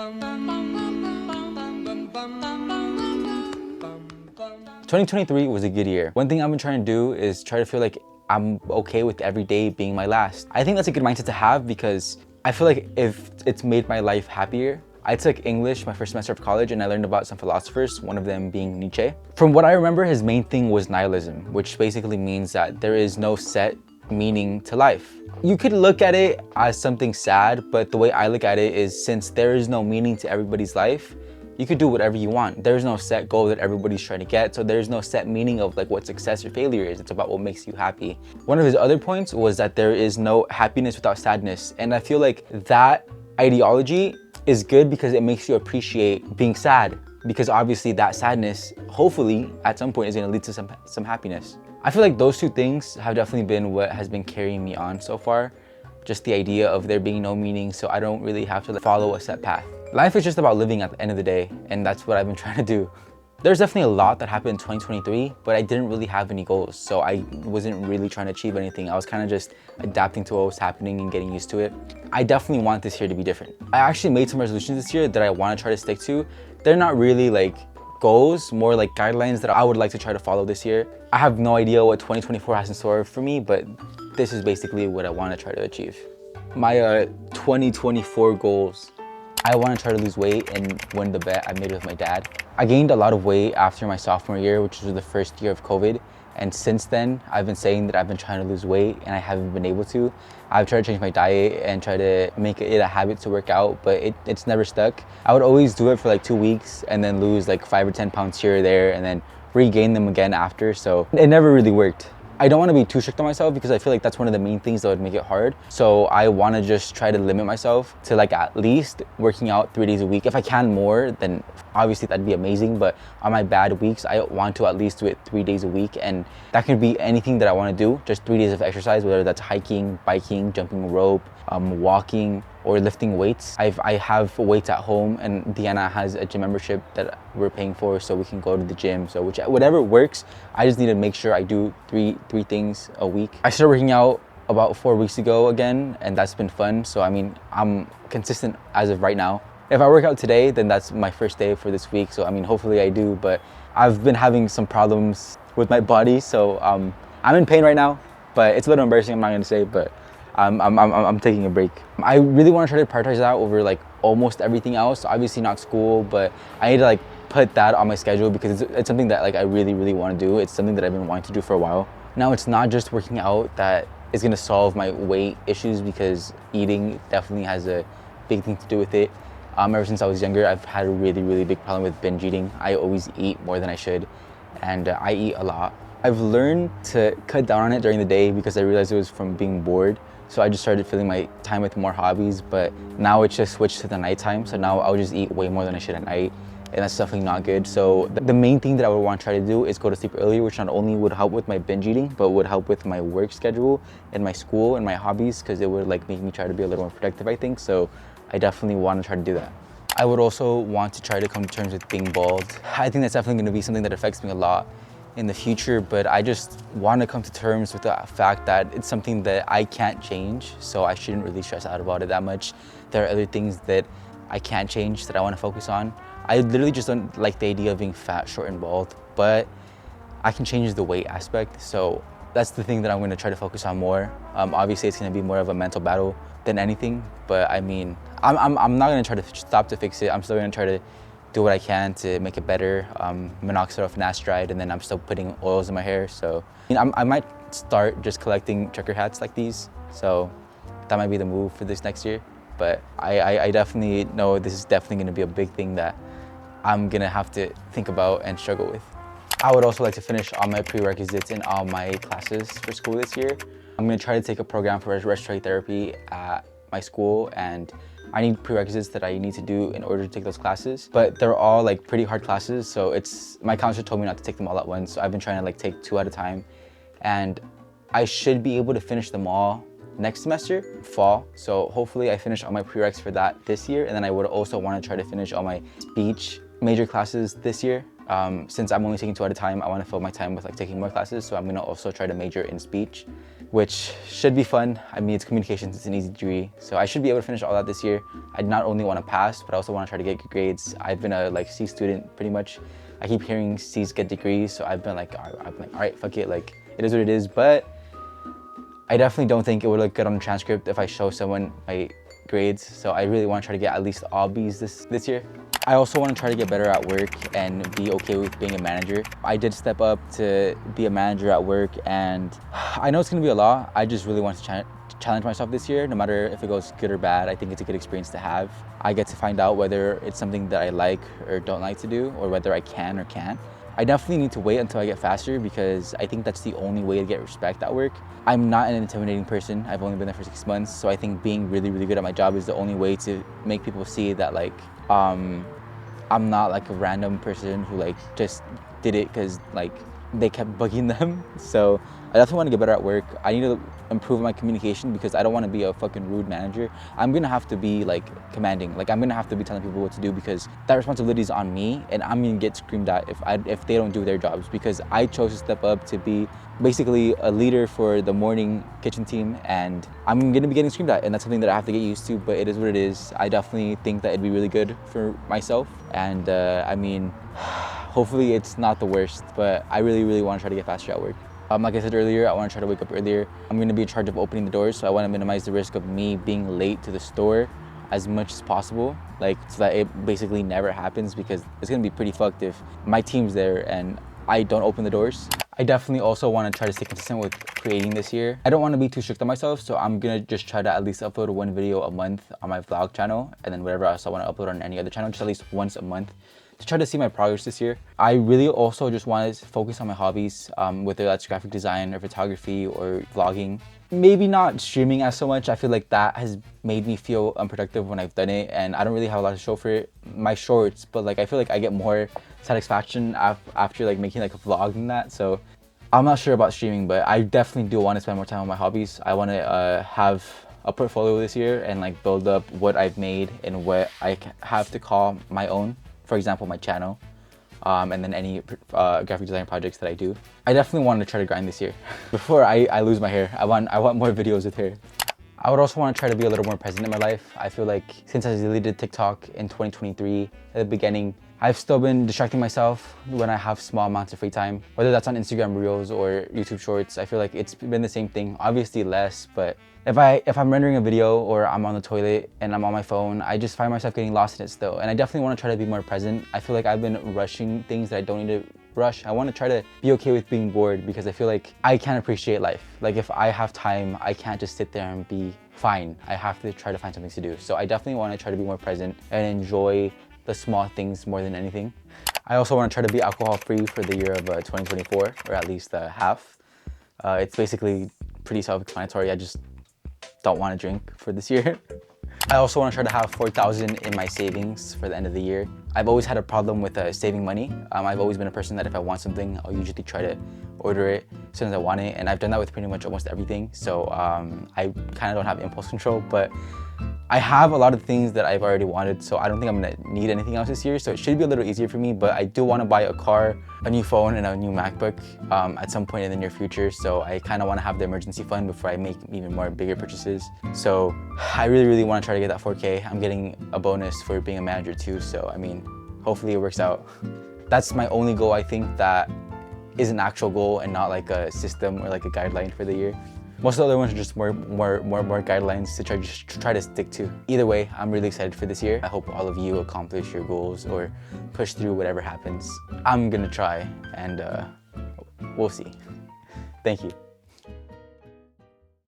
2023 was a good year. One thing I've been trying to do is try to feel like I'm okay with every day being my last. I think that's a good mindset to have because I feel like if it's made my life happier. I took English my first semester of college and I learned about some philosophers, one of them being Nietzsche. From what I remember, his main thing was nihilism, which basically means that there is no set meaning to life. You could look at it as something sad, but the way I look at it is since there is no meaning to everybody's life, you could do whatever you want. There's no set goal that everybody's trying to get, so there's no set meaning of like what success or failure is. It's about what makes you happy. One of his other points was that there is no happiness without sadness, and I feel like that ideology is good because it makes you appreciate being sad, because obviously that sadness, hopefully at some point, is going to lead to some happiness. I feel like those two things have definitely been what has been carrying me on so far. Just the idea of there being no meaning, so I don't really have to follow a set path. Life is just about living at the end of the day, and that's what I've been trying to do. There's definitely a lot that happened in 2023, but I didn't really have any goals, so I wasn't really trying to achieve anything. I was kind of just adapting to what was happening and getting used to it. I definitely want this year to be different. I actually made some resolutions this year that I want to try to stick to. They're not really like goals, more like guidelines that I would like to try to follow this year. I have no idea what 2024 has in store for me, but this is basically what I want to try to achieve. My 2024 goals. I want to try to lose weight and win the bet I made with my dad. I gained a lot of weight after my sophomore year, which was the first year of COVID. And since then, I've been saying that I've been trying to lose weight and I haven't been able to. I've tried to change my diet and try to make it a habit to work out, but it's never stuck. I would always do it for like 2 weeks and then lose like 5 or 10 pounds here or there and then regain them again after. So it never really worked. I don't want to be too strict on myself because I feel like that's one of the main things that would make it hard. So I want to just try to limit myself to like at least working out 3 days a week. If I can more, then obviously that'd be amazing. But on my bad weeks, I want to at least do it 3 days a week. And that could be anything that I want to do, just 3 days of exercise, whether that's hiking, biking, jumping rope, walking, or lifting weights. I have weights at home, and Deanna has a gym membership that we're paying for, so we can go to the gym. So whatever works, I just need to make sure I do three things a week. I started working out about 4 weeks ago again, and that's been fun. So I mean, I'm consistent as of right now. If I work out today, then that's my first day for this week. So I mean, hopefully I do, but I've been having some problems with my body. So I'm in pain right now, but it's a little embarrassing, I'm not gonna say, but I'm taking a break. I really want to try to prioritize that over like almost everything else. Obviously not school, but I need to like put that on my schedule because it's something that like I really want to do. It's something that I've been wanting to do for a while. Now it's not just working out that is going to solve my weight issues, because eating definitely has a big thing to do with it. Ever since I was younger, I've had a really big problem with binge eating. I always eat more than I should, and I eat a lot. I've learned to cut down on it during the day because I realized it was from being bored. So I just started filling my time with more hobbies, but now it's just switched to the nighttime. So now I'll just eat way more than I should at night, and that's definitely not good. So the main thing that I would want to try to do is go to sleep earlier, which not only would help with my binge eating, but would help with my work schedule and my school and my hobbies, because it would like make me try to be a little more productive, I think. So I definitely want to try to do that. I would also want to try to come to terms with being bald. I think that's definitely going to be something that affects me a lot in the future, but I just want to come to terms with the fact that it's something that I can't change, so I shouldn't really stress out about it that much. There are other things that I can't change that I want to focus on. I literally just don't like the idea of being fat, short, and bald, but I can change the weight aspect, so that's the thing that I'm going to try to focus on more. Obviously, it's going to be more of a mental battle than anything, but I mean, I'm not going to try to stop to fix it. I'm still going to try to do what I can to make it better. Minoxidil, finasteride, and then I'm still putting oils in my hair. So I might start just collecting trucker hats like these. So that might be the move for this next year. But I definitely know this is definitely gonna be a big thing that I'm gonna have to think about and struggle with. I would also like to finish all my prerequisites in all my classes for school this year. I'm gonna try to take a program for respiratory therapy at my school, and I need prerequisites that I need to do in order to take those classes, but they're all like pretty hard classes. So my counselor told me not to take them all at once. So I've been trying to like take 2 at a time, and I should be able to finish them all next semester, fall. So hopefully I finish all my prereqs for that this year. And then I would also want to try to finish all my speech major classes this year. Since I'm only taking 2 at a time, I want to fill my time with like taking more classes. So I'm gonna also try to major in speech, which should be fun. I mean, it's communications, it's an easy degree. So I should be able to finish all that this year. I not only want to pass, but I also want to try to get good grades. I've been a like C student pretty much. I keep hearing C's get degrees. So I've been like, all right, fuck it. Like, it is what it is. But I definitely don't think it would look good on the transcript if I show someone my grades. So I really want to try to get at least all B's this year. I also want to try to get better at work and be okay with being a manager. I did step up to be a manager at work, and I know it's going to be a lot. I just really want to challenge myself this year, no matter if it goes good or bad. I think it's a good experience to have. I get to find out whether it's something that I like or don't like to do, or whether I can or can't. I definitely need to wait until I get faster, because I think that's the only way to get respect at work. I'm not an intimidating person. I've only been there for 6 months, so I think being really, really good at my job is the only way to make people see that like I'm not like a random person who like just did it because like they kept bugging them. So I definitely want to get better at work. I need to improve my communication because I don't want to be a fucking rude manager. I'm gonna have to be like commanding. Like I'm gonna have to be telling people what to do, because that responsibility is on me, and I'm gonna get screamed at if they don't do their jobs, because I chose to step up to be basically a leader for the morning kitchen team, and I'm gonna be getting screamed at, and that's something that I have to get used to, but it is what it is. I definitely think that it'd be really good for myself, and I mean, hopefully it's not the worst, but I really, really want to try to get faster at work. Like I said earlier, I want to try to wake up earlier. I'm going to be in charge of opening the doors, so I want to minimize the risk of me being late to the store as much as possible, like so that it basically never happens, because it's going to be pretty fucked if my team's there and I don't open the doors. I definitely also want to try to stay consistent with creating this year. I don't want to be too strict on myself, so I'm going to just try to at least upload 1 video a month on my vlog channel, and then whatever else I want to upload on any other channel, just at least once a month, to try to see my progress this year. I really also just want to focus on my hobbies, whether that's graphic design or photography or vlogging. Maybe not streaming as so much. I feel like that has made me feel unproductive when I've done it, and I don't really have a lot to show for it. My shorts, but like I feel like I get more satisfaction after like making like a vlog than that. So I'm not sure about streaming, but I definitely do want to spend more time on my hobbies. I want to have a portfolio this year and like build up what I've made and what I have to call my own. For example, my channel, and then any graphic design projects that I do. I definitely want to try to grind this year. Before I lose my hair, I want more videos with hair. I would also want to try to be a little more present in my life. I feel like since I deleted TikTok in 2023 at the beginning, I've still been distracting myself when I have small amounts of free time, whether that's on Instagram Reels or YouTube Shorts. I feel like it's been the same thing, obviously less, but if I'm rendering a video or I'm on the toilet and I'm on my phone, I just find myself getting lost in it still. And I definitely want to try to be more present. I feel like I've been rushing things that I don't need to rush. I want to try to be okay with being bored, because I feel like I can't appreciate life. Like if I have time, I can't just sit there and be fine. I have to try to find something to do. So I definitely want to try to be more present and enjoy the small things more than anything. I also want to try to be alcohol free for the year of 2024, or at least half. It's basically pretty self-explanatory. I just don't want to drink for this year. I also want to try to have 4,000 in my savings for the end of the year. I've always had a problem with saving money. I've always been a person that if I want something, I'll usually try to order it as soon as I want it, and I've done that with pretty much almost everything. So I kind of don't have impulse control, but I have a lot of things that I've already wanted, so I don't think I'm gonna need anything else this year, so it should be a little easier for me. But I do want to buy a car, a new phone, and a new MacBook at some point in the near future, so I kind of want to have the emergency fund before I make even more bigger purchases. So I really, really want to try to get that 4K. I'm getting a bonus for being a manager too, so I mean, hopefully it works out. That's my only goal, I think, that is an actual goal and not like a system or like a guideline for the year. Most of the other ones are just more guidelines to try to stick to. Either way, I'm really excited for this year. I hope all of you accomplish your goals or push through whatever happens. I'm gonna try, and we'll see. Thank you.